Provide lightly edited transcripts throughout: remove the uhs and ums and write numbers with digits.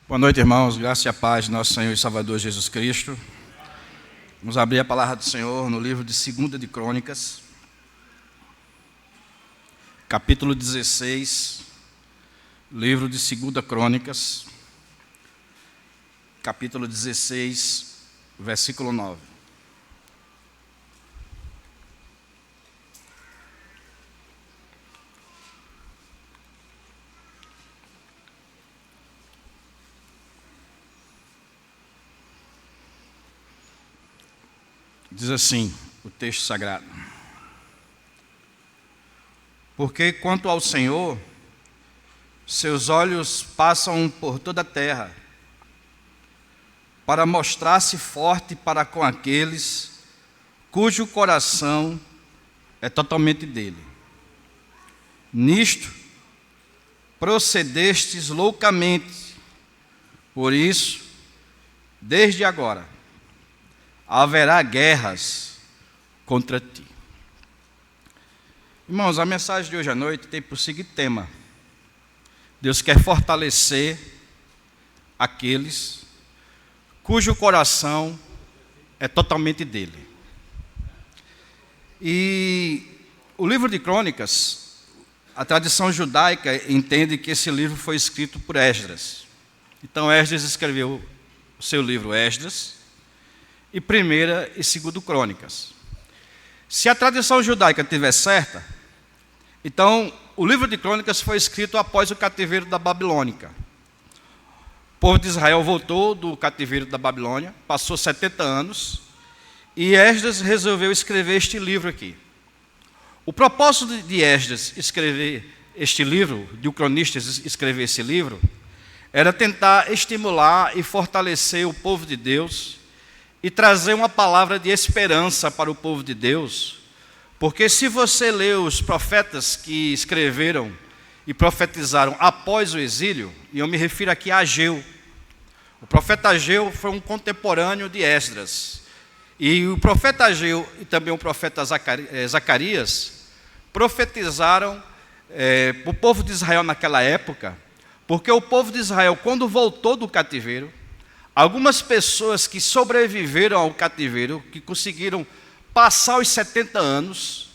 Boa noite, irmãos. Graça e a paz de nosso Senhor e Salvador Jesus Cristo. Vamos abrir a palavra do Senhor no livro de 2 de Crônicas, capítulo 16, livro de 2 Crônicas, capítulo 16, versículo 9. Diz assim o texto sagrado: Porque quanto ao Senhor, seus olhos passam por toda a terra, para mostrar-se forte para com aqueles cujo coração é totalmente dele. Nisto procedestes loucamente, por isso, desde agora, haverá guerras contra ti. Irmãos, a mensagem de hoje à noite tem por seguinte tema: Deus quer fortalecer aqueles cujo coração é totalmente dele. E o livro de Crônicas, a tradição judaica entende que esse livro foi escrito por Esdras. Então Esdras escreveu o seu livro Esdras, e 1ª e 2 Crônicas. Se a tradição judaica estiver certa, então o livro de Crônicas foi escrito após o cativeiro da Babilônica. O povo de Israel voltou do cativeiro da Babilônia, passou 70 anos, e Esdras resolveu escrever este livro aqui. O propósito de Esdras escrever este livro, de o cronista escrever esse livro, era tentar estimular e fortalecer o povo de Deus e trazer uma palavra de esperança para o povo de Deus, porque se você ler os profetas que escreveram e profetizaram após o exílio, e eu me refiro aqui a Ageu. O profeta Ageu foi um contemporâneo de Esdras, e o profeta Ageu e também o profeta Zacarias profetizaram para o povo de Israel naquela época, porque o povo de Israel, quando voltou do cativeiro, algumas pessoas que sobreviveram ao cativeiro, que conseguiram passar os 70 anos,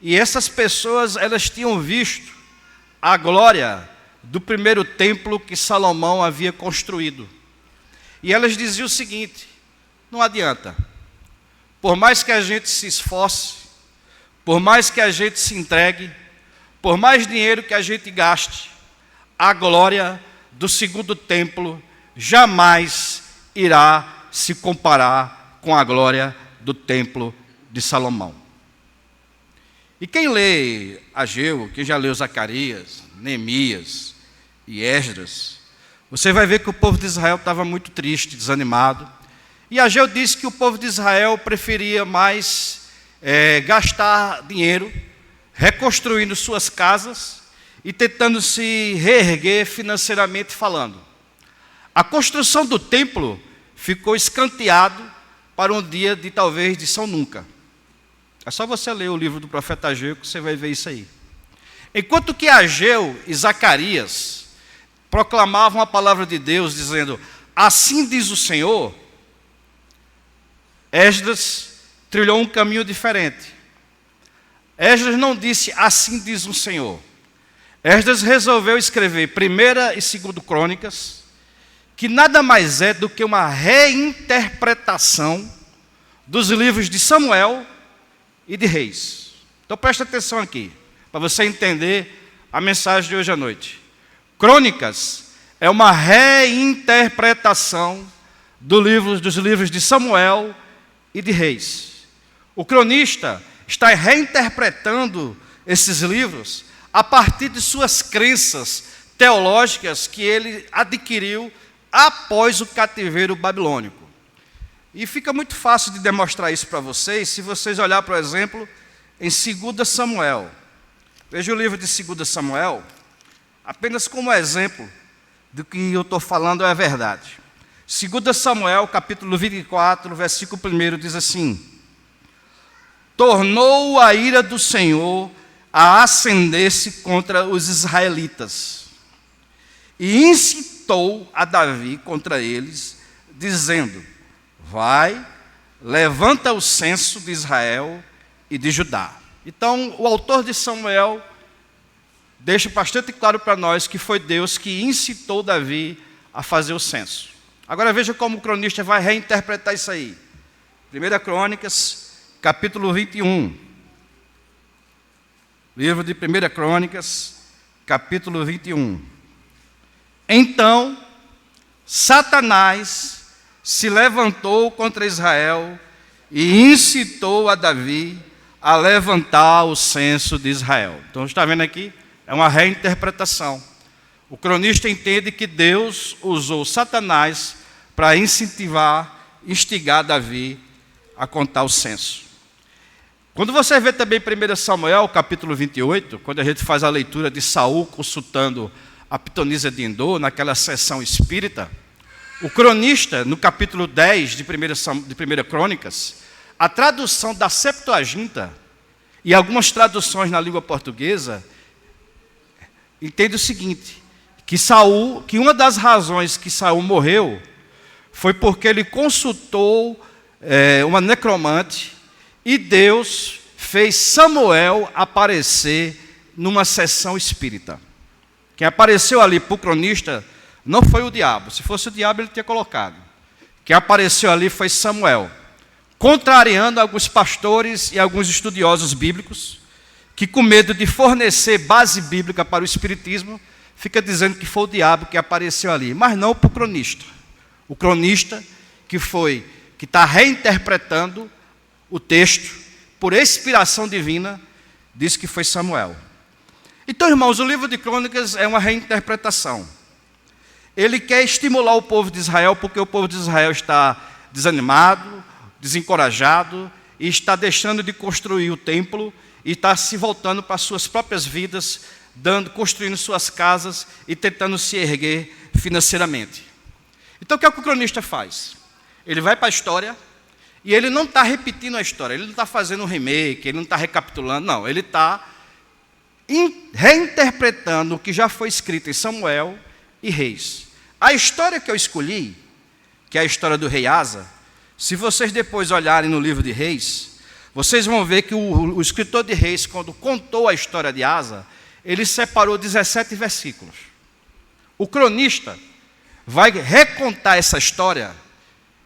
e essas pessoas, elas tinham visto a glória do primeiro templo que Salomão havia construído. E elas diziam o seguinte: não adianta, por mais que a gente se esforce, por mais que a gente se entregue, por mais dinheiro que a gente gaste, a glória do segundo templo jamais irá se comparar com a glória do templo de Salomão. E quem lê Ageu, quem já leu Zacarias, Neemias e Esdras, você vai ver que o povo de Israel estava muito triste, desanimado. E Ageu disse que o povo de Israel preferia mais gastar dinheiro reconstruindo suas casas e tentando se reerguer financeiramente falando. A construção do templo ficou escanteado para um dia de talvez de São Nunca. É só você ler o livro do profeta Ageu que você vai ver isso aí. Enquanto que Ageu e Zacarias proclamavam a palavra de Deus dizendo: assim diz o Senhor, Esdras trilhou um caminho diferente. Esdras não disse assim diz o Senhor. Esdras resolveu escrever 1ª e 2 Crônicas, que nada mais é do que uma reinterpretação dos livros de Samuel e de Reis. Então preste atenção aqui, para você entender a mensagem de hoje à noite. Crônicas é uma reinterpretação dos livros de Samuel e de Reis. O cronista está reinterpretando esses livros a partir de suas crenças teológicas que ele adquiriu após o cativeiro babilônico. E fica muito fácil de demonstrar isso para vocês, se vocês olharem, por exemplo, em 2 Samuel. Veja o livro de 2 Samuel, apenas como exemplo do que eu estou falando é verdade. 2 Samuel, capítulo 24, versículo 1, diz assim: tornou a ira do Senhor a acender-se contra os israelitas, e incitou a Davi contra eles, dizendo: vai, levanta o censo de Israel e de Judá. Então, o autor de Samuel deixa bastante claro para nós que foi Deus que incitou Davi a fazer o censo. Agora veja como o cronista vai reinterpretar isso aí. 1 Crônicas, capítulo 21. Livro de 1 Crônicas, capítulo 21. Então, Satanás se levantou contra Israel e incitou a Davi a levantar o censo de Israel. Então, está vendo aqui? É uma reinterpretação. O cronista entende que Deus usou Satanás para instigar Davi a contar o censo. Quando você vê também 1 Samuel, capítulo 28, quando a gente faz a leitura de Saul consultando a pitonisa de Endor, naquela sessão espírita, o cronista, no capítulo 10 de 1 Crônicas, a tradução da Septuaginta e algumas traduções na língua portuguesa, entende o seguinte, que uma das razões que Saul morreu foi porque ele consultou uma necromante e Deus fez Samuel aparecer numa sessão espírita. Quem apareceu ali para o cronista não foi o diabo. Se fosse o diabo, ele tinha colocado. Quem apareceu ali foi Samuel, contrariando alguns pastores e alguns estudiosos bíblicos, que com medo de fornecer base bíblica para o espiritismo, fica dizendo que foi o diabo que apareceu ali, mas não para o cronista. O cronista que está reinterpretando o texto, por inspiração divina, diz que foi Samuel. Então, irmãos, o livro de Crônicas é uma reinterpretação. Ele quer estimular o povo de Israel, porque o povo de Israel está desanimado, desencorajado, e está deixando de construir o templo, e está se voltando para as suas próprias vidas, construindo suas casas e tentando se erguer financeiramente. Então, o que é que o cronista faz? Ele vai para a história, e ele não está repetindo a história, ele não está fazendo um remake, ele não está recapitulando, não. Ele está reinterpretando o que já foi escrito em Samuel e Reis. A história que eu escolhi, que é a história do rei Asa, se vocês depois olharem no livro de Reis, vocês vão ver que o escritor de Reis, quando contou a história de Asa, ele separou 17 versículos. O cronista vai recontar essa história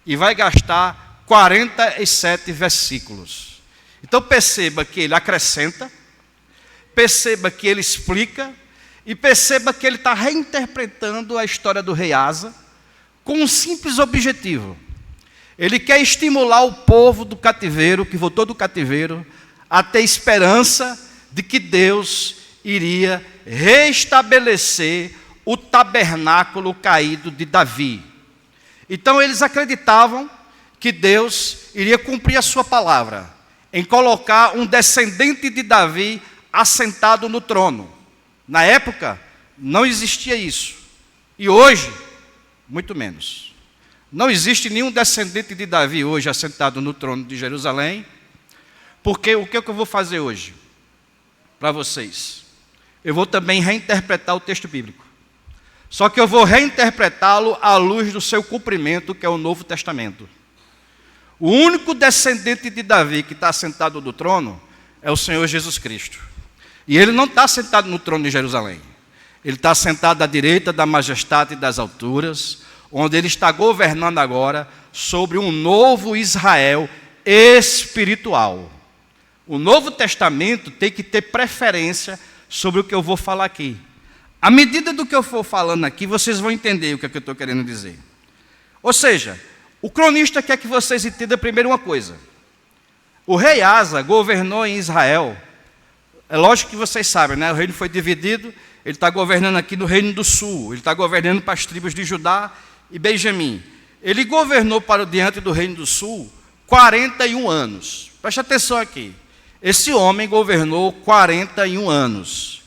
e vai gastar 47 versículos. Então perceba que ele acrescenta, perceba que ele explica e perceba que ele está reinterpretando a história do rei Asa com um simples objetivo. Ele quer estimular o povo do cativeiro, que voltou do cativeiro, a ter esperança de que Deus iria restabelecer o tabernáculo caído de Davi. Então eles acreditavam que Deus iria cumprir a sua palavra, em colocar um descendente de Davi assentado no trono. Na época, não existia isso. E hoje, muito menos. Não existe nenhum descendente de Davi hoje assentado no trono de Jerusalém, porque o que eu vou fazer hoje? Para vocês. Eu vou também reinterpretar o texto bíblico. Só que eu vou reinterpretá-lo à luz do seu cumprimento, que é o Novo Testamento. O único descendente de Davi que está sentado no trono é o Senhor Jesus Cristo. E ele não está sentado no trono de Jerusalém. Ele está sentado à direita da majestade das alturas, onde ele está governando agora sobre um novo Israel espiritual. O Novo Testamento tem que ter preferência sobre o que eu vou falar aqui. À medida do que eu for falando aqui, vocês vão entender o que é que eu estou querendo dizer. Ou seja, o cronista quer que vocês entendam primeiro uma coisa. O rei Asa governou em Israel. É lógico que vocês sabem, né? O reino foi dividido. Ele está governando aqui no reino do sul. Ele está governando para as tribos de Judá e Benjamim. Ele governou para diante do reino do sul 41 anos. Preste atenção aqui. Esse homem governou 41 anos.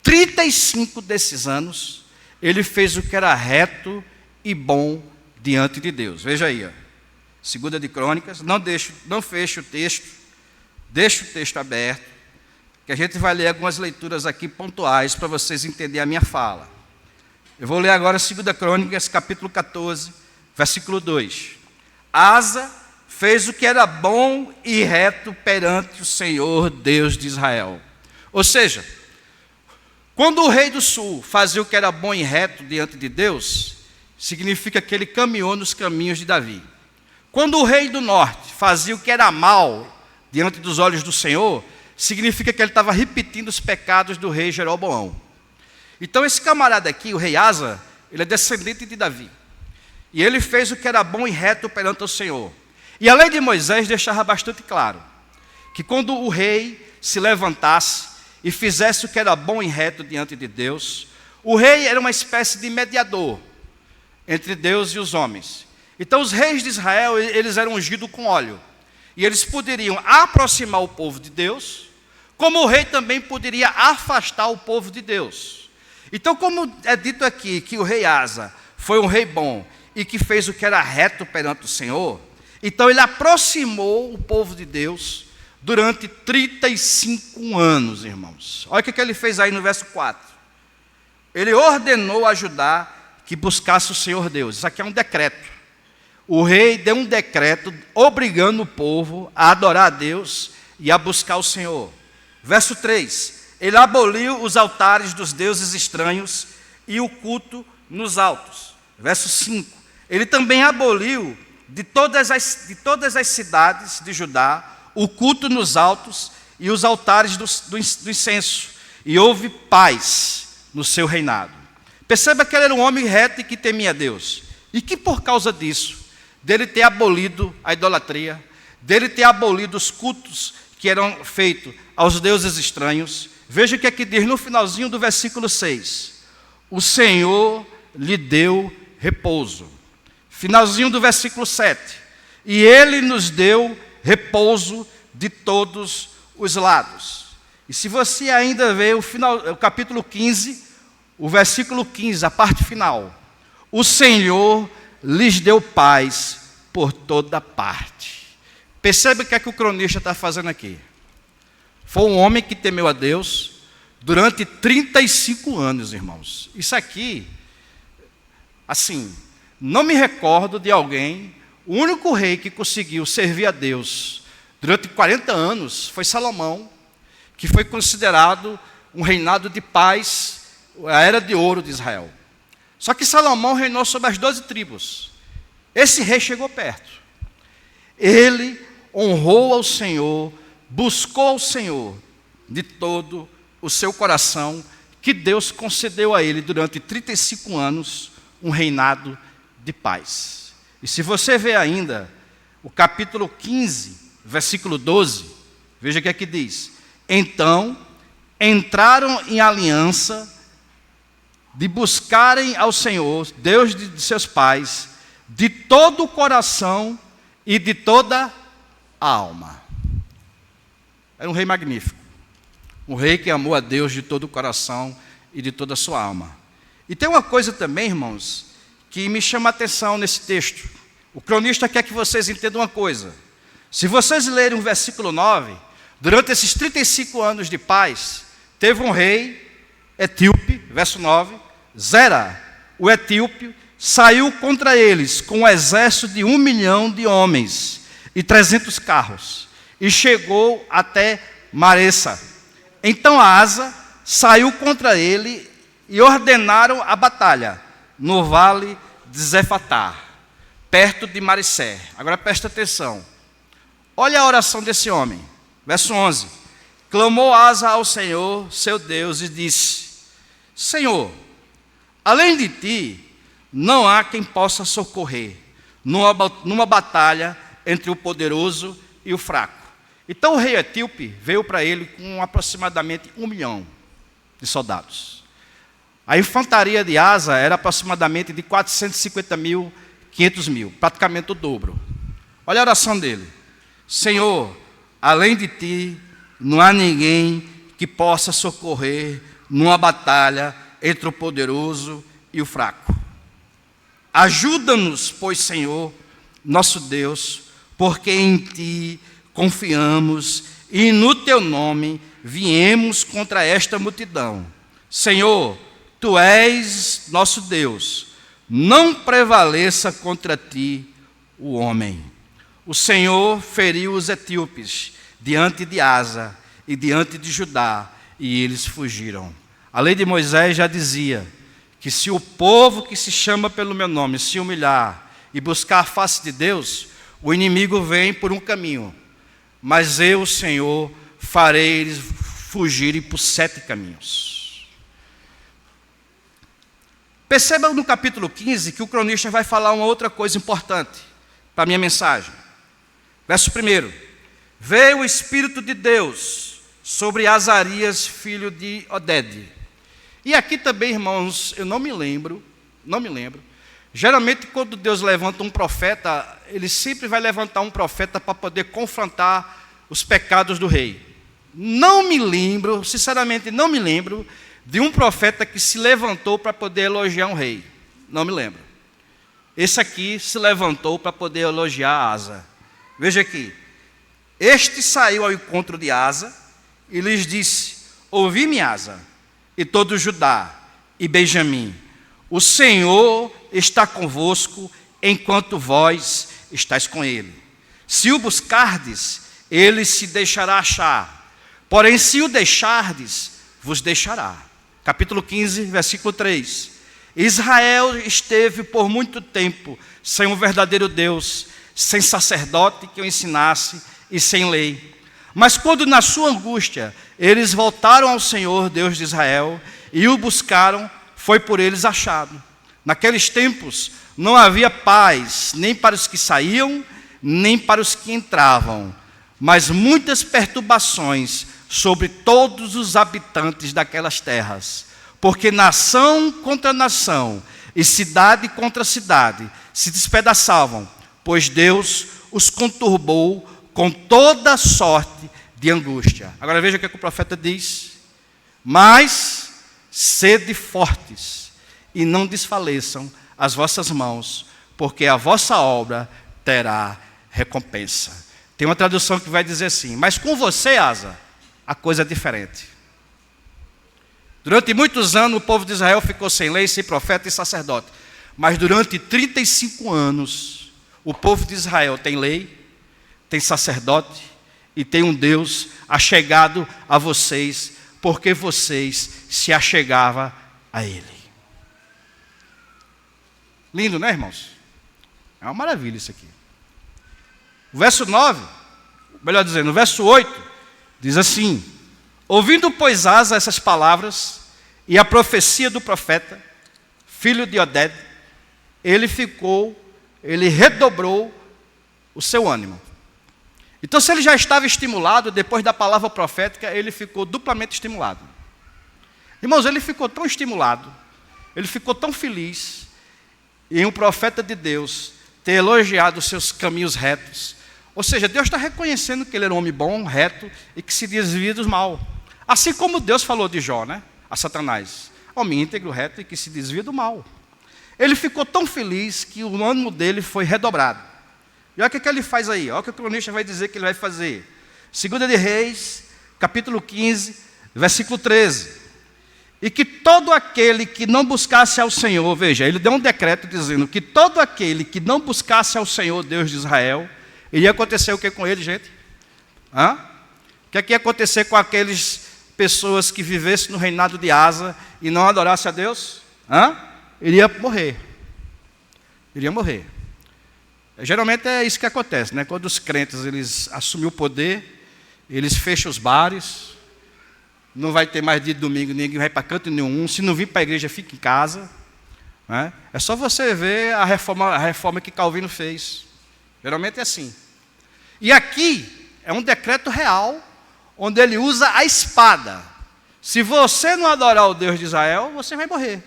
35 desses anos, ele fez o que era reto e bom diante de Deus. Veja aí, ó. 2 de Crônicas, não feche o texto, deixe o texto aberto, que a gente vai ler algumas leituras aqui pontuais para vocês entenderem a minha fala. Eu vou ler agora 2 Crônicas, capítulo 14, versículo 2. Asa fez o que era bom e reto perante o Senhor, Deus de Israel. Ou seja, quando o rei do sul fazia o que era bom e reto diante de Deus, significa que ele caminhou nos caminhos de Davi. Quando o rei do norte fazia o que era mal diante dos olhos do Senhor, significa que ele estava repetindo os pecados do rei Jeroboão. Então esse camarada aqui, o rei Asa, ele é descendente de Davi. E ele fez o que era bom e reto perante o Senhor. E a lei de Moisés deixava bastante claro que quando o rei se levantasse e fizesse o que era bom e reto diante de Deus, o rei era uma espécie de mediador entre Deus e os homens. Então os reis de Israel, eles eram ungidos com óleo. E eles poderiam aproximar o povo de Deus, como o rei também poderia afastar o povo de Deus. Então, como é dito aqui que o rei Asa foi um rei bom e que fez o que era reto perante o Senhor, então ele aproximou o povo de Deus durante 35 anos, irmãos. Olha o que ele fez aí no verso 4. Ele ordenou a Judá que buscasse o Senhor Deus. Isso aqui é um decreto. O rei deu um decreto obrigando o povo a adorar a Deus e a buscar o Senhor. Verso 3. Ele aboliu os altares dos deuses estranhos e o culto nos altos. Verso 5. Ele também aboliu de todas as cidades de Judá o culto nos altos e os altares do incenso. E houve paz no seu reinado. Perceba que ele era um homem reto e que temia Deus. E que por causa disso, dele ter abolido a idolatria, dele ter abolido os cultos que eram feitos aos deuses estranhos, veja o que aqui diz no finalzinho do versículo 6. O Senhor lhe deu repouso. Finalzinho do versículo 7. E ele nos deu repouso de todos os lados. E se você ainda vê o capítulo 15, o versículo 15, a parte final. O Senhor lhes deu paz por toda parte. Percebe o que é que o cronista está fazendo aqui? Foi um homem que temeu a Deus durante 35 anos, irmãos. Isso aqui, assim, não me recordo de alguém, o único rei que conseguiu servir a Deus durante 40 anos foi Salomão, que foi considerado um reinado de paz, a era de ouro de Israel. Só que Salomão reinou sobre as 12 tribos. Esse rei chegou perto. Ele honrou ao Senhor, buscou ao Senhor de todo o seu coração, que Deus concedeu a ele durante 35 anos um reinado de paz. E se você vê ainda o capítulo 15, versículo 12, veja o que aqui diz. Então, entraram em aliança de buscarem ao Senhor, Deus de seus pais, de todo o coração e de toda a alma. Era um rei magnífico. Um rei que amou a Deus de todo o coração e de toda a sua alma. E tem uma coisa também, irmãos, que me chama a atenção nesse texto. O cronista quer que vocês entendam uma coisa. Se vocês lerem o versículo 9, durante esses 35 anos de paz, teve um rei etíope, verso 9, Zera, o etíope, saiu contra eles com um exército de 1 milhão de homens e 300 carros, e chegou até Maressa. Então Asa saiu contra ele e ordenaram a batalha no vale de Zefatá, perto de Marissé. Agora presta atenção. Olha a oração desse homem. Verso 11. Clamou Asa ao Senhor, seu Deus, e disse: Senhor, além de ti, não há quem possa socorrer numa batalha entre o poderoso e o fraco. Então o rei etíope veio para ele com aproximadamente 1 milhão de soldados. A infantaria de Asa era aproximadamente de 450 mil, 500 mil, praticamente o dobro. Olha a oração dele. Senhor, além de ti, não há ninguém que possa socorrer numa batalha entre o poderoso e o fraco. Ajuda-nos, pois, Senhor, nosso Deus, porque em ti confiamos e no teu nome viemos contra esta multidão. Senhor, tu és nosso Deus, não prevaleça contra ti o homem. O Senhor feriu os etíopes diante de Asa e diante de Judá, e eles fugiram. A lei de Moisés já dizia que se o povo que se chama pelo meu nome se humilhar e buscar a face de Deus, o inimigo vem por um caminho, mas eu, o Senhor, farei eles fugirem por 7 caminhos. Perceba no capítulo 15 que o cronista vai falar uma outra coisa importante para a minha mensagem. Verso 1: veio o Espírito de Deus sobre Azarias, filho de Oded. E aqui também, irmãos, eu não me lembro. Geralmente, quando Deus levanta um profeta, Ele sempre vai levantar um profeta para poder confrontar os pecados do rei. Não me lembro, sinceramente, não me lembro de um profeta que se levantou para poder elogiar um rei. Não me lembro. Esse aqui se levantou para poder elogiar Asa. Veja aqui. Este saiu ao encontro de Asa e lhes disse: ouvi-me, Asa, e todo Judá e Benjamim, o Senhor está convosco, enquanto vós estáis com ele. Se o buscardes, ele se deixará achar. Porém, se o deixardes, vos deixará. Capítulo 15, versículo 3. Israel esteve por muito tempo sem um verdadeiro Deus, sem sacerdote que o ensinasse e sem lei. Mas quando na sua angústia eles voltaram ao Senhor, Deus de Israel, e o buscaram, foi por eles achado. Naqueles tempos não havia paz, nem para os que saíam, nem para os que entravam, mas muitas perturbações sobre todos os habitantes daquelas terras, porque nação contra nação e cidade contra cidade se despedaçavam, pois Deus os conturbou com toda sorte de angústia. Agora veja o que o profeta diz: mas sede fortes e não desfaleçam as vossas mãos, porque a vossa obra terá recompensa. Tem uma tradução que vai dizer assim: mas com você, Asa, a coisa é diferente. Durante muitos anos o povo de Israel ficou sem lei, sem profeta e sacerdote. Mas durante 35 anos o povo de Israel tem lei, tem sacerdote e tem um Deus achegado a vocês, porque vocês se achegavam a Ele. Lindo, né, irmãos? É uma maravilha isso aqui. O verso 9, melhor dizendo, no verso 8, diz assim: ouvindo, pois, Asa essas palavras e a profecia do profeta, filho de Oded, ele redobrou o seu ânimo. Então, se ele já estava estimulado, depois da palavra profética, ele ficou duplamente estimulado. Irmãos, ele ficou tão estimulado, ele ficou tão feliz em um profeta de Deus ter elogiado os seus caminhos retos. Ou seja, Deus está reconhecendo que ele era um homem bom, reto e que se desvia do mal. Assim como Deus falou de Jó, né, a Satanás: homem íntegro, reto e que se desvia do mal. Ele ficou tão feliz que o ânimo dele foi redobrado. E olha o que ele faz aí, olha o que o cronista vai dizer que ele vai fazer. 2 de Reis, capítulo 15, versículo 13. E que todo aquele que não buscasse ao Senhor, veja, ele deu um decreto dizendo que todo aquele que não buscasse ao Senhor, Deus de Israel, iria acontecer o que com ele, gente? O que ia acontecer com aquelas pessoas que vivessem no reinado de Asa e não adorassem a Deus? Iria morrer. Iria morrer. Geralmente é isso que acontece, né? Quando os crentes eles assumem o poder, eles fecham os bares, não vai ter mais dia de domingo, ninguém vai para canto nenhum. Se não vir para a igreja, fica em casa. Né? É só você ver a reforma que Calvino fez. Geralmente é assim. E aqui é um decreto real, onde ele usa a espada. Se você não adorar o Deus de Israel, você vai morrer.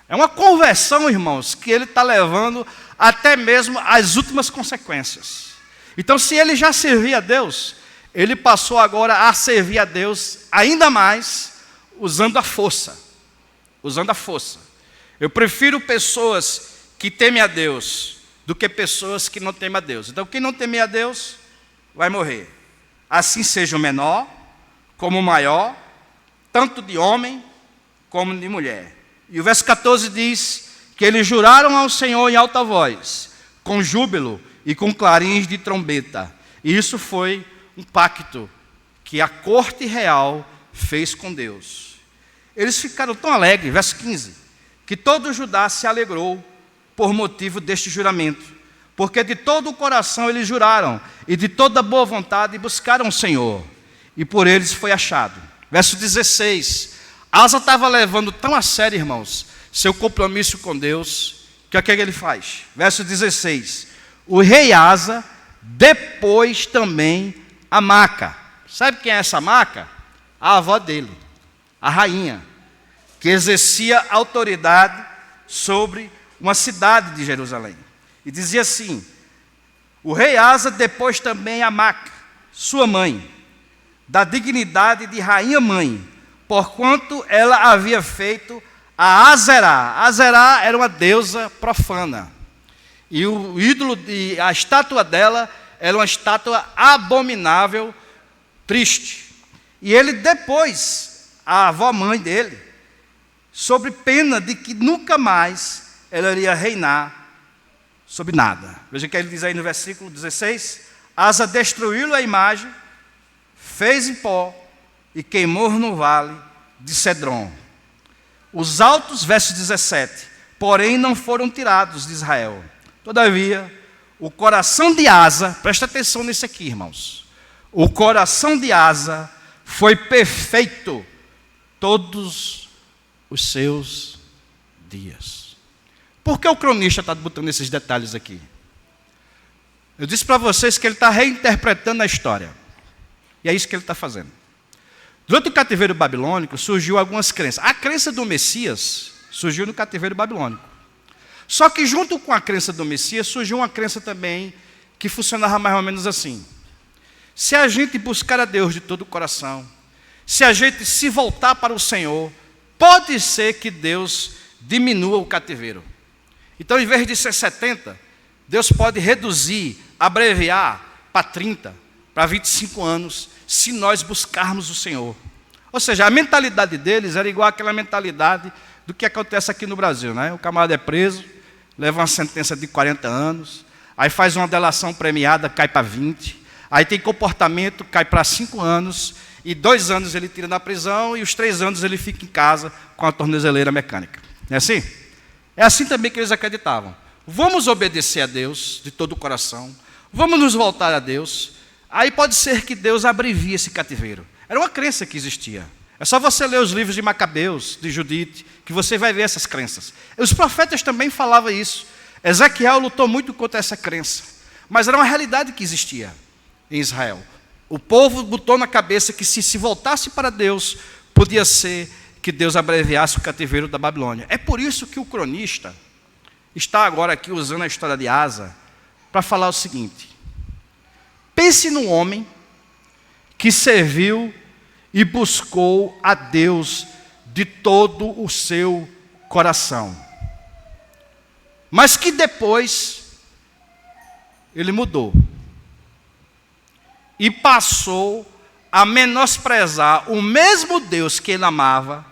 É uma conversão, irmãos, que ele está levando até mesmo às últimas consequências. Então, se ele já servia a Deus, ele passou agora a servir a Deus ainda mais usando a força. Usando a força. Eu prefiro pessoas que temem a Deus do que pessoas que não temem a Deus. Então, quem não teme a Deus vai morrer. Assim seja o menor como o maior, tanto de homem como de mulher. E o verso 14 diz que eles juraram ao Senhor em alta voz, com júbilo e com clarins de trombeta. E isso foi um pacto que a corte real fez com Deus. Eles ficaram tão alegres, verso 15, que todo Judá se alegrou por motivo deste juramento, porque de todo o coração eles juraram, e de toda boa vontade buscaram o Senhor, e por eles foi achado. Verso 16, Asa estava levando tão a sério, irmãos, seu compromisso com Deus, que o que ele faz? Verso 16, o rei Asa depôs também a Maaca. Sabe quem é essa Maaca? A avó dele, a rainha, que exercia autoridade sobre uma cidade de Jerusalém. E dizia assim: o rei Asa depôs também a Maaca, sua mãe, da dignidade de rainha-mãe, porquanto ela havia feito a Azerá. Azerá era uma deusa profana. E o ídolo, a estátua dela era uma estátua abominável, triste. E ele depôs a avó-mãe dele, sob pena de que nunca mais ela iria reinar sobre nada. Veja o que ele diz aí no versículo 16. Asa destruiu a imagem, fez em pó e queimou no vale de Cedron. Os altos, verso 17, porém não foram tirados de Israel. Todavia, o coração de Asa, presta atenção nisso aqui, irmãos. O coração de Asa foi perfeito todos os seus dias. Por que o cronista está botando esses detalhes aqui? Eu disse para vocês que ele está reinterpretando a história. E é isso que ele está fazendo. Durante o cativeiro babilônico, surgiu algumas crenças. A crença do Messias surgiu no cativeiro babilônico. Só que junto com a crença do Messias, surgiu uma crença também que funcionava mais ou menos assim. Se a gente buscar a Deus de todo o coração, se a gente se voltar para o Senhor, pode ser que Deus diminua o cativeiro. Então, em vez de ser 70, Deus pode reduzir, abreviar para 30, para 25 anos, se nós buscarmos o Senhor. Ou seja, a mentalidade deles era igual àquela mentalidade do que acontece aqui no Brasil, né? O camarada é preso, leva uma sentença de 40 anos, aí faz uma delação premiada, cai para 20, aí tem comportamento, cai para 5 anos, e 2 anos ele tira da prisão, e os 3 anos ele fica em casa com a tornozeleira mecânica. Não é assim? É assim também que eles acreditavam. Vamos obedecer a Deus de todo o coração, vamos nos voltar a Deus, aí pode ser que Deus abrevie esse cativeiro. Era uma crença que existia. É só você ler os livros de Macabeus, de Judite, que você vai ver essas crenças. Os profetas também falavam isso. Ezequiel lutou muito contra essa crença, mas era uma realidade que existia em Israel. O povo botou na cabeça que se voltasse para Deus, podia ser que Deus abreviasse o cativeiro da Babilônia. É por isso que o cronista está agora aqui usando a história de Asa para falar o seguinte: pense num homem que serviu e buscou a Deus de todo o seu coração, mas que depois ele mudou e passou a menosprezar o mesmo Deus que ele amava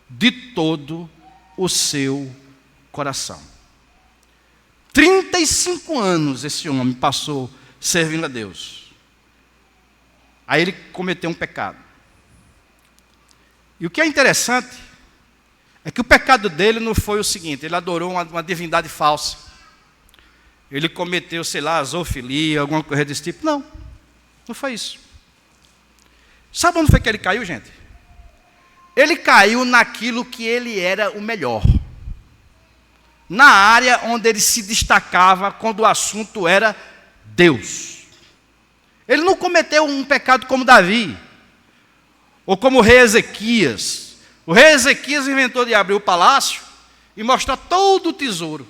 de todo o seu coração. 35 anos esse homem passou servindo a Deus. Aí ele cometeu um pecado. E o que é interessante é que o pecado dele não foi o seguinte: ele adorou uma divindade falsa. Ele cometeu, sei lá, zoofilia, alguma coisa desse tipo. Não, não foi isso. Sabe onde foi que ele caiu, gente? Ele caiu naquilo que ele era o melhor. Na área onde ele se destacava quando o assunto era Deus. Ele não cometeu um pecado como Davi, ou como o rei Ezequias. O rei Ezequias inventou de abrir o palácio e mostrar todo o tesouro.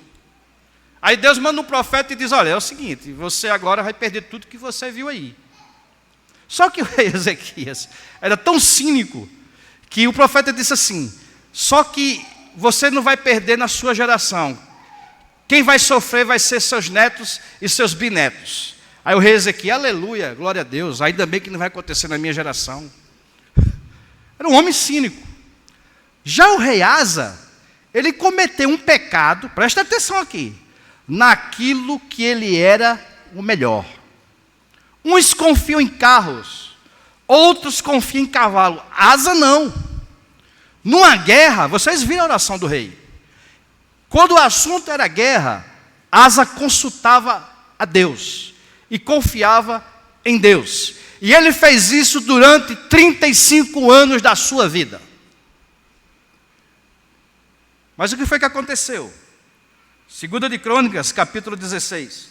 Aí Deus manda um profeta e diz: olha, é o seguinte, você agora vai perder tudo que você viu aí. Só que o rei Ezequias era tão cínico que o profeta disse assim: só que você não vai perder na sua geração. Quem vai sofrer vai ser seus netos e seus bisnetos. Aí o rei Ezequias: aleluia, glória a Deus, ainda bem que não vai acontecer na minha geração. Era um homem cínico. Já o rei Asa, ele cometeu um pecado, presta atenção aqui, naquilo que ele era o melhor. Uns confiam em carros, outros confiam em cavalo. Asa não. Numa guerra, vocês viram a oração do rei. Quando o assunto era guerra, Asa consultava a Deus e confiava em Deus. E ele fez isso durante 35 anos da sua vida. Mas o que foi que aconteceu? 2 de Crônicas, capítulo 16.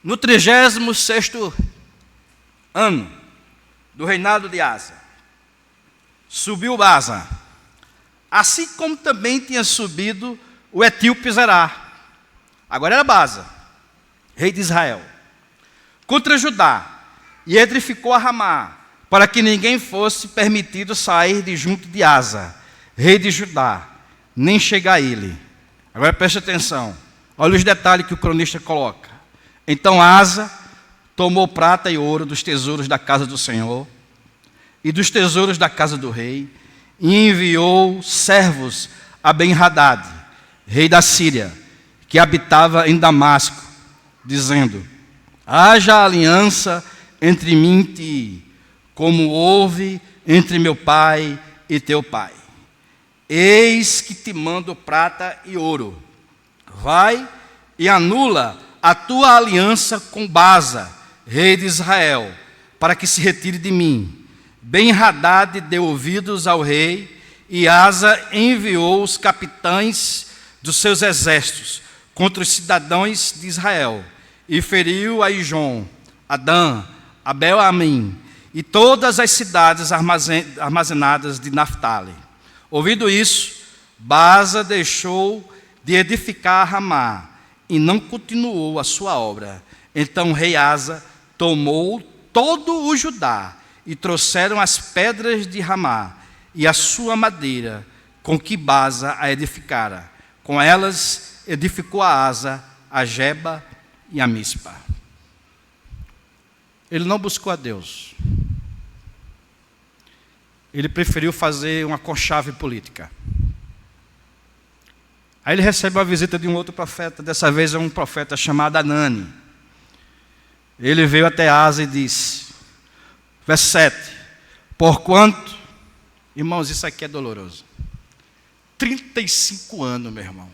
No 36º ano do reinado de Asa, subiu Asa, assim como também tinha subido o etíope Zerá. Agora era Baasa, rei de Israel, contra Judá, e edificou a Ramá, para que ninguém fosse permitido sair de junto de Asa, rei de Judá, nem chegar a ele. Agora preste atenção, olha os detalhes que o cronista coloca. Então Asa tomou prata e ouro dos tesouros da casa do Senhor e dos tesouros da casa do rei, e enviou servos a Ben-Hadad, rei da Síria, que habitava em Damasco, dizendo: haja aliança entre mim e ti, como houve entre meu pai e teu pai. Eis que te mando prata e ouro. Vai e anula a tua aliança com Baasa, rei de Israel, para que se retire de mim. Ben-Hadad deu ouvidos ao rei, e Asa enviou os capitães dos seus exércitos contra os cidadãos de Israel, e feriu a Ijon, a Dan, a Bel-Amim, e todas as cidades armazenadas de Naftali. Ouvido isso, Baasa deixou de edificar Ramá, e não continuou a sua obra. Então o rei Asa tomou todo o Judá, e trouxeram as pedras de Ramá, e a sua madeira, com que Baasa a edificara. Com elas edificou a Asa, a Geba e a Mispa. Ele não buscou a Deus. Ele preferiu fazer uma conchave política. Aí ele recebe uma visita de um outro profeta, dessa vez é um profeta chamado Anani. Ele veio até Asa e disse, verso 7, porquanto, irmãos, isso aqui é doloroso, 35 anos, meu irmão,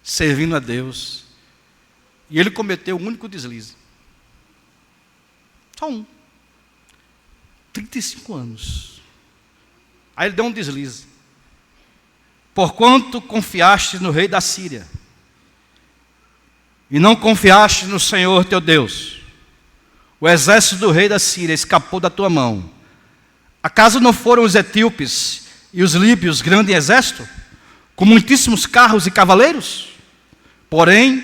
servindo a Deus, e ele cometeu um único deslize. Só um. 35 anos. Aí ele deu um deslize. Porquanto confiaste no rei da Síria, e não confiaste no Senhor teu Deus, o exército do rei da Síria escapou da tua mão. Acaso não foram os etíopes e os líbios grande exército, com muitíssimos carros e cavaleiros? Porém,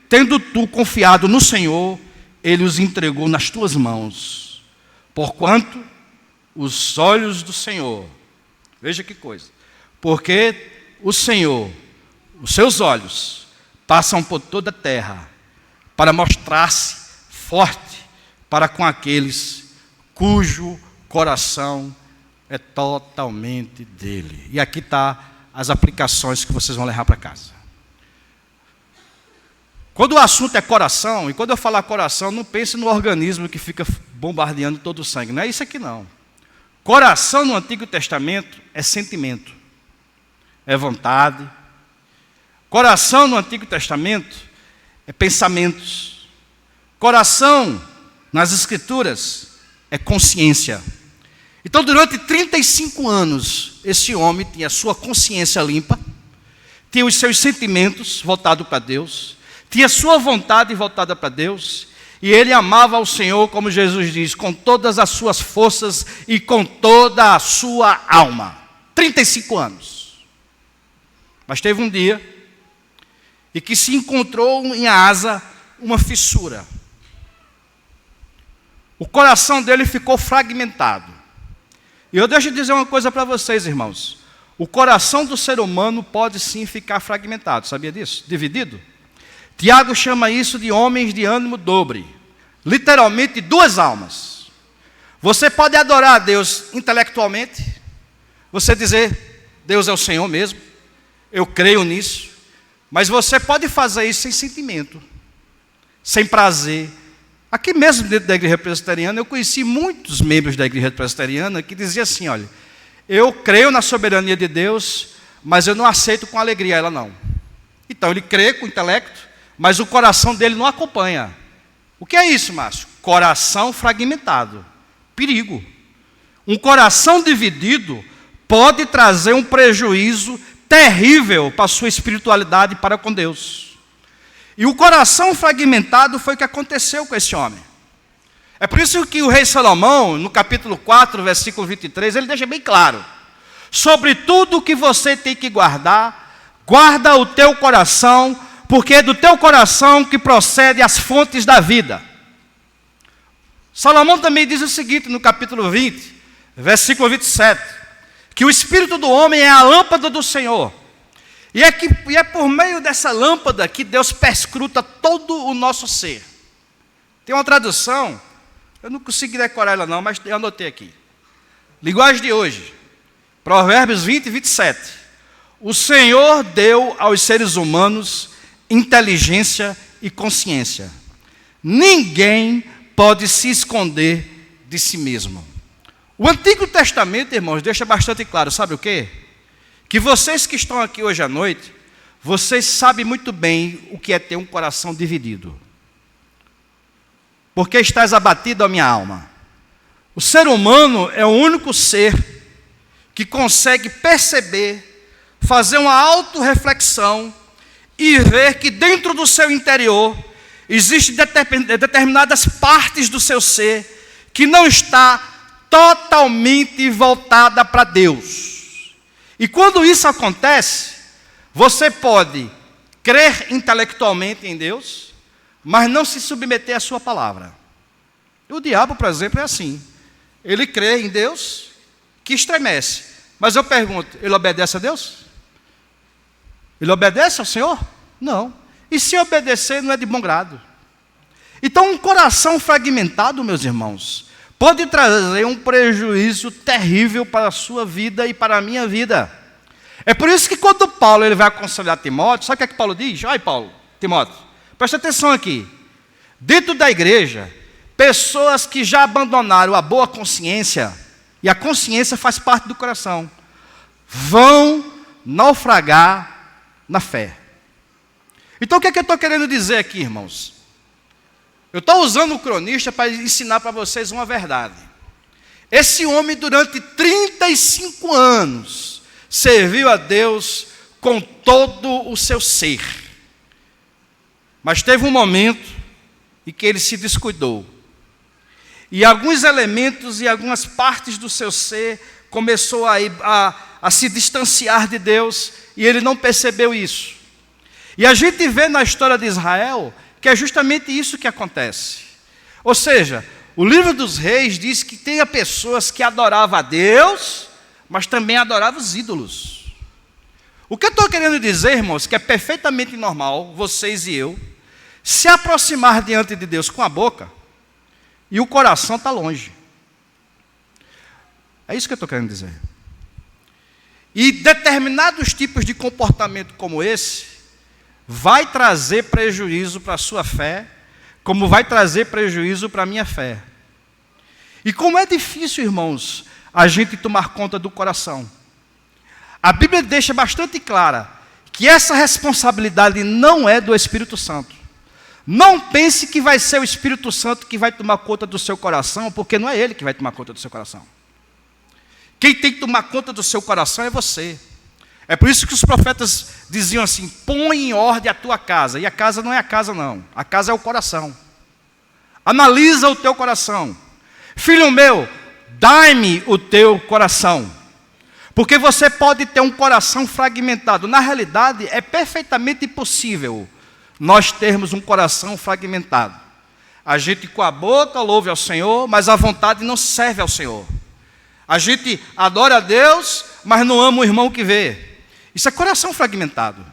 tendo tu confiado no Senhor, ele os entregou nas tuas mãos. Porquanto os olhos do Senhor, veja que coisa, porque o Senhor, os seus olhos, passam por toda a terra, para mostrar-se forte para com aqueles cujo coração é totalmente dele. E aqui está as aplicações que vocês vão levar para casa. Quando o assunto é coração, e quando eu falar coração, não pense no organismo que fica bombardeando todo o sangue. Não é isso aqui não. Coração no Antigo Testamento é sentimento, é vontade. Coração no Antigo Testamento é pensamentos. Coração nas Escrituras é consciência. Então, durante 35 anos, esse homem tinha a sua consciência limpa, tinha os seus sentimentos voltados para Deus, tinha a sua vontade voltada para Deus, e ele amava ao Senhor, como Jesus diz, com todas as suas forças e com toda a sua alma. 35 anos. Mas teve um dia em que se encontrou em Asa uma fissura. O coração dele ficou fragmentado. E eu deixo dizer uma coisa para vocês, irmãos. O coração do ser humano pode sim ficar fragmentado, sabia disso? Dividido. Tiago chama isso de homens de ânimo dobre. Literalmente duas almas. Você pode adorar a Deus intelectualmente, você dizer, Deus é o Senhor mesmo, eu creio nisso, mas você pode fazer isso sem sentimento, sem prazer. Aqui mesmo dentro da igreja presbiteriana, eu conheci muitos membros da igreja presbiteriana que diziam assim, olha, eu creio na soberania de Deus, mas eu não aceito com alegria ela não. Então ele crê com o intelecto, mas o coração dele não acompanha. O que é isso, Márcio? Coração fragmentado. Perigo. Um coração dividido pode trazer um prejuízo terrível para a sua espiritualidade para com Deus. E o coração fragmentado foi o que aconteceu com esse homem. É por isso que o rei Salomão, no capítulo 4, versículo 23, ele deixa bem claro. Sobre tudo que você tem que guardar, guarda o teu coração, porque é do teu coração que procede as fontes da vida. Salomão também diz o seguinte no capítulo 20, versículo 27, que o espírito do homem é a lâmpada do Senhor. E é por meio dessa lâmpada que Deus perscruta todo o nosso ser. Tem uma tradução, eu não consegui decorar ela não, mas eu anotei aqui. Linguagem de hoje, Provérbios 20, 27. O Senhor deu aos seres humanos inteligência e consciência. Ninguém pode se esconder de si mesmo. O Antigo Testamento, irmãos, deixa bastante claro, sabe o quê? Que vocês que estão aqui hoje à noite, vocês sabem muito bem o que é ter um coração dividido. Porque estás abatido a minha alma. O ser humano é o único ser que consegue perceber, fazer uma autorreflexão e ver que dentro do seu interior existem determinadas partes do seu ser que não está totalmente voltada para Deus. E quando isso acontece, você pode crer intelectualmente em Deus, mas não se submeter à sua palavra. O diabo, por exemplo, é assim. Ele crê em Deus, que estremece. Mas eu pergunto, ele obedece a Deus? Ele obedece ao Senhor? Não. E se obedecer, não é de bom grado. Então, um coração fragmentado, meus irmãos, pode trazer um prejuízo terrível para a sua vida e para a minha vida. É por isso que quando Paulo ele vai aconselhar Timóteo, sabe o que é que Paulo diz? Olha, Paulo, Timóteo, presta atenção aqui. Dentro da igreja, pessoas que já abandonaram a boa consciência, e a consciência faz parte do coração, vão naufragar na fé. Então o que é que eu estou querendo dizer aqui, irmãos? Eu estou usando o cronista para ensinar para vocês uma verdade. Esse homem durante 35 anos serviu a Deus com todo o seu ser. Mas teve um momento em que ele se descuidou. E alguns elementos e algumas partes do seu ser começou a se distanciar de Deus e ele não percebeu isso. E a gente vê na história de Israel que é justamente isso que acontece. Ou seja, o livro dos reis diz que tinha pessoas que adoravam a Deus, mas também adoravam os ídolos. O que eu estou querendo dizer, irmãos, que é perfeitamente normal, vocês e eu, se aproximar diante de Deus com a boca, e o coração está longe. É isso que eu estou querendo dizer. E determinados tipos de comportamento como esse, vai trazer prejuízo para a sua fé, como vai trazer prejuízo para a minha fé. E como é difícil, irmãos, a gente tomar conta do coração. A Bíblia deixa bastante clara que essa responsabilidade não é do Espírito Santo. Não pense que vai ser o Espírito Santo que vai tomar conta do seu coração, porque não é ele que vai tomar conta do seu coração. Quem tem que tomar conta do seu coração é você. É por isso que os profetas diziam assim, põe em ordem a tua casa. E a casa não é a casa não, a casa é o coração. Analisa o teu coração. Filho meu, dai-me o teu coração. Porque você pode ter um coração fragmentado. Na realidade, é perfeitamente possível nós termos um coração fragmentado. A gente com a boca louve ao Senhor, mas a vontade não serve ao Senhor. A gente adora a Deus, mas não ama o irmão que vê. Isso é coração fragmentado.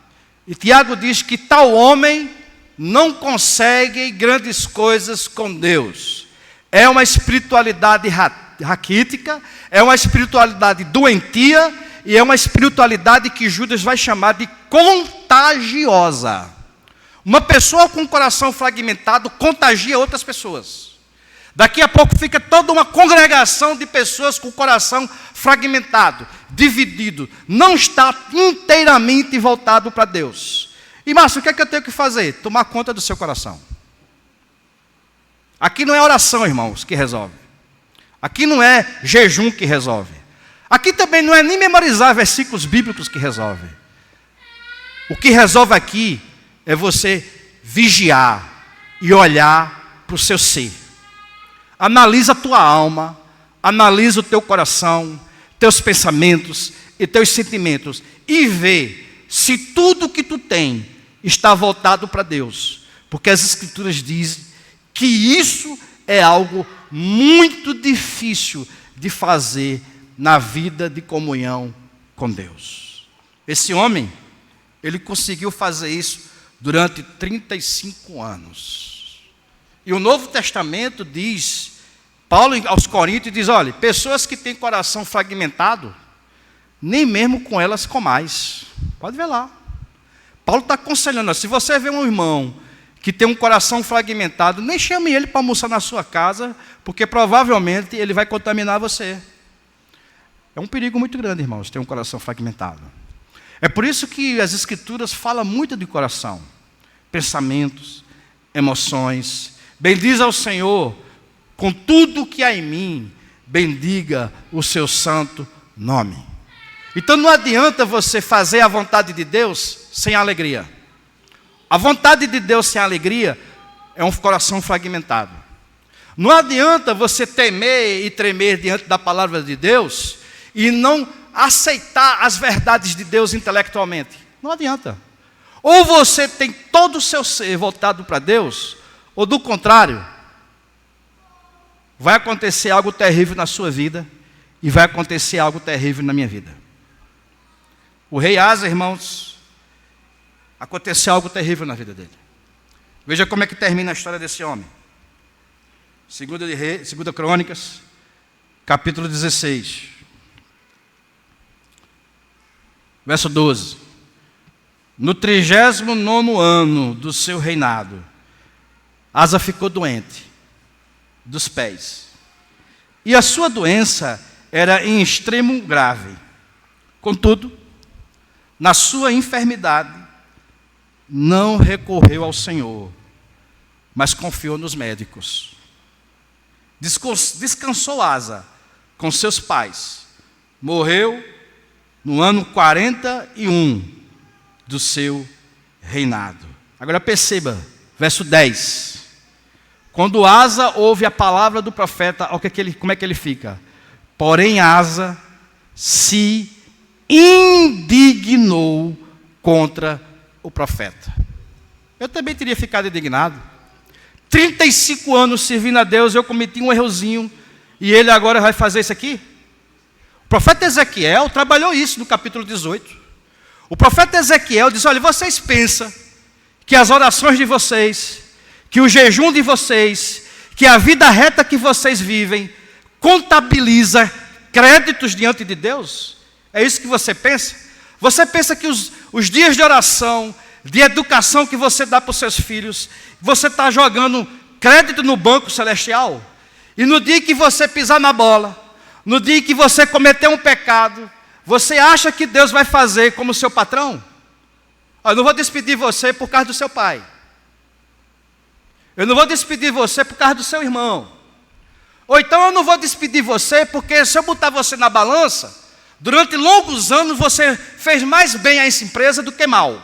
E Tiago diz que tal homem não consegue grandes coisas com Deus. é uma espiritualidade raquítica, é uma espiritualidade doentia, e é uma espiritualidade que Judas vai chamar de contagiosa. Uma pessoa com o coração fragmentado contagia outras pessoas. Daqui a pouco fica toda uma congregação de pessoas com o coração fragmentado, dividido, não está inteiramente voltado para Deus. E Márcio, o que é que eu tenho que fazer? Tomar conta do seu coração. Aqui não é oração, irmãos, que resolve. Aqui não é jejum que resolve. Aqui também não é nem memorizar versículos bíblicos que resolve. O que resolve aqui é você vigiar e olhar para o seu ser. Analisa a tua alma, analisa o teu coração, teus pensamentos e teus sentimentos e vê se tudo que tu tem está voltado para Deus. Porque as Escrituras dizem que isso é algo muito difícil de fazer na vida de comunhão com Deus. Esse homem, ele conseguiu fazer isso durante 35 anos. E o Novo Testamento diz, Paulo aos Coríntios diz, olha, pessoas que têm coração fragmentado, nem mesmo com elas comais. Pode ver lá. Paulo está aconselhando, se você vê um irmão que tem um coração fragmentado, nem chame ele para almoçar na sua casa, porque provavelmente ele vai contaminar você. É um perigo muito grande, irmãos, ter um coração fragmentado. É por isso que as Escrituras falam muito de coração, pensamentos, emoções. Bendiz ao Senhor com tudo que há em mim, bendiga o seu santo nome. Então não adianta você fazer a vontade de Deus sem alegria. A vontade de Deus sem alegria é um coração fragmentado. Não adianta você temer e tremer diante da palavra de Deus e não aceitar as verdades de Deus intelectualmente. Não adianta. Ou você tem todo o seu ser voltado para Deus, ou do contrário, vai acontecer algo terrível na sua vida e vai acontecer algo terrível na minha vida. O rei Asa, irmãos, aconteceu algo terrível na vida dele. Veja como é que termina a história desse homem. 2 Crônicas, capítulo 16. Verso 12. No 39º ano do seu reinado, Asa ficou doente dos pés. E a sua doença era em extremo grave. Contudo, na sua enfermidade, não recorreu ao Senhor, mas confiou nos médicos. Descansou Asa com seus pais. Morreu no ano 41 do seu reinado. Agora perceba, verso 10. Quando Asa ouve a palavra do profeta, como é que ele fica? Porém Asa se indignou contra o profeta. Eu também teria ficado indignado. 35 anos servindo a Deus, eu cometi um errozinho, e ele agora vai fazer isso aqui? O profeta Ezequiel trabalhou isso no capítulo 18. O profeta Ezequiel diz, olha, vocês pensam que as orações de vocês, que o jejum de vocês, que a vida reta que vocês vivem, contabiliza créditos diante de Deus? É isso que você pensa? Você pensa que os dias de oração, de educação que você dá para os seus filhos, você está jogando crédito no banco celestial? E no dia que você pisar na bola, no dia que você cometer um pecado, você acha que Deus vai fazer como seu patrão? Eu não vou despedir você por causa do seu pai. Eu não vou despedir você por causa do seu irmão. Ou então eu não vou despedir você porque se eu botar você na balança, durante longos anos você fez mais bem a essa empresa do que mal.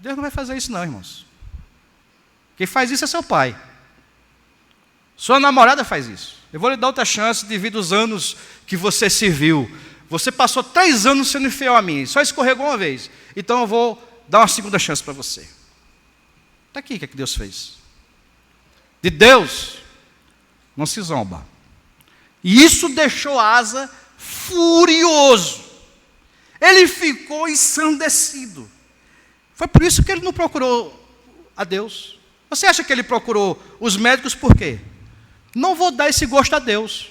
Deus não vai fazer isso não, irmãos. Quem faz isso é seu pai. Sua namorada faz isso. Eu vou lhe dar outra chance devido aos anos que você serviu. Você passou 3 anos sendo infiel a mim, só escorregou uma vez. Então eu vou dar uma segunda chance para você. Está aqui o que é que Deus fez. De Deus não se zomba. E isso deixou Asa furioso. Ele ficou ensandecido. Foi por isso que ele não procurou a Deus. Você acha que ele procurou os médicos por quê? Não vou dar esse gosto a Deus.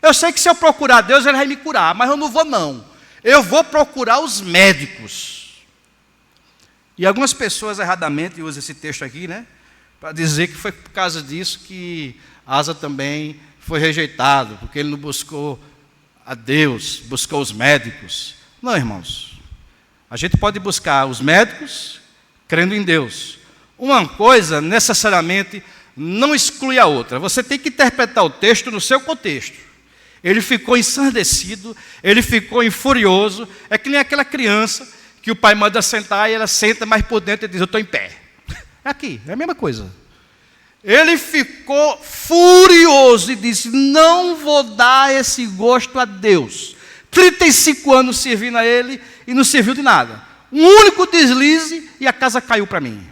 Eu sei que se eu procurar Deus, Ele vai me curar, mas eu não vou não. Eu vou procurar os médicos. E algumas pessoas erradamente usam esse texto aqui, né? Para dizer que foi por causa disso que Asa também foi rejeitado, porque ele não buscou a Deus, buscou os médicos. Não, irmãos. A gente pode buscar os médicos crendo em Deus. Uma coisa, necessariamente, não exclui a outra. Você tem que interpretar o texto no seu contexto. Ele ficou ensandecido, ele ficou furioso. É que nem aquela criança que o pai manda sentar e ela senta, mas por dentro ele diz, eu estou em pé. É aqui, é a mesma coisa. Ele ficou furioso e disse, não vou dar esse gosto a Deus. 35 anos servindo a ele e não serviu de nada. Um único deslize e a casa caiu para mim.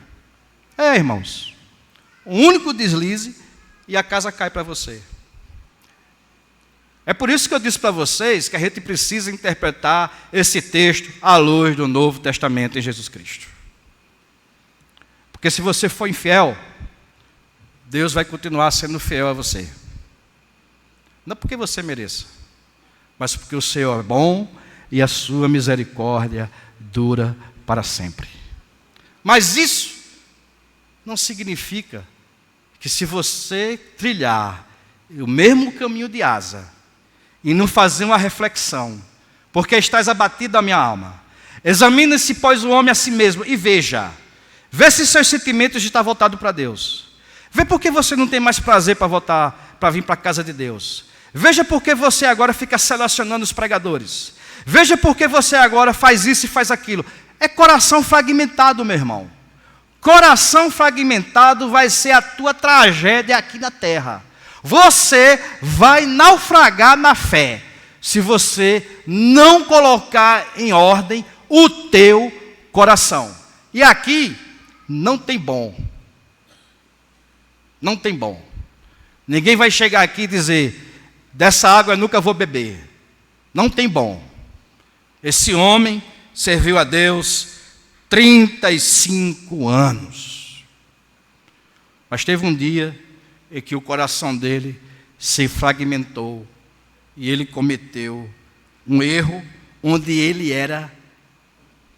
Irmãos, um único deslize e a casa cai para você. É por isso que eu disse para vocês que a gente precisa interpretar esse texto à luz do Novo Testamento em Jesus Cristo. Porque se você for infiel, Deus vai continuar sendo fiel a você. Não porque você mereça, mas porque o Senhor é bom e a sua misericórdia dura para sempre. Mas isso não significa que se você trilhar o mesmo caminho de Asa e não fazer uma reflexão, porque estás abatido a minha alma, examine-se, pois, o homem a si mesmo e veja, vê se seus sentimentos estão voltados para Deus. Vê por que você não tem mais prazer para vir para a casa de Deus. Veja por que você agora fica selecionando os pregadores. Veja por que você agora faz isso e faz aquilo. É coração fragmentado, meu irmão. Coração fragmentado vai ser a tua tragédia aqui na terra. Você vai naufragar na fé, se você não colocar em ordem o teu coração. E aqui não tem bom. Não tem bom. Ninguém vai chegar aqui e dizer, dessa água eu nunca vou beber. Não tem bom. Esse homem serviu a Deus 35 anos. Mas teve um dia em que o coração dele se fragmentou e ele cometeu um erro onde ele era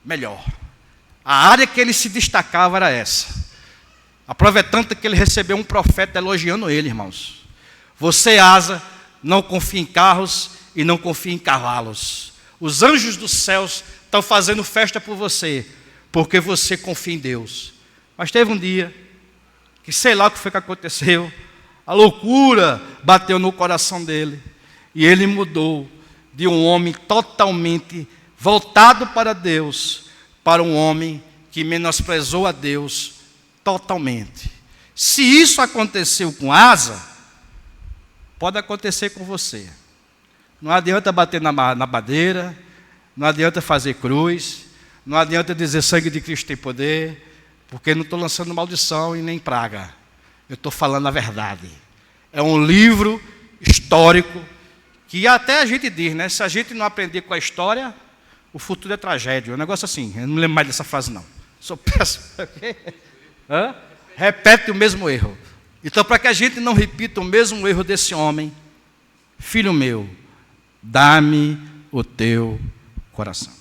melhor. A área que ele se destacava era essa. A prova é tanta que ele recebeu um profeta elogiando ele, irmãos. Você, Asa, não confia em carros e não confia em cavalos. Os anjos dos céus estão fazendo festa por você, porque você confia em Deus. Mas teve um dia que sei lá o que foi que aconteceu, a loucura bateu no coração dele, e ele mudou de um homem totalmente voltado para Deus, para um homem que menosprezou a Deus totalmente. Se isso aconteceu com Asa, pode acontecer com você. Não adianta bater na madeira, não adianta fazer cruz, não adianta dizer sangue de Cristo tem poder, porque não estou lançando maldição e nem praga. Eu estou falando a verdade. É um livro histórico que até a gente diz, né? Se a gente não aprender com a história, o futuro é tragédia. É um negócio assim. Eu não lembro mais dessa frase, não. Sou péssimo. Repete o mesmo erro. Então, para que a gente não repita o mesmo erro desse homem, filho meu, dá-me o teu coração.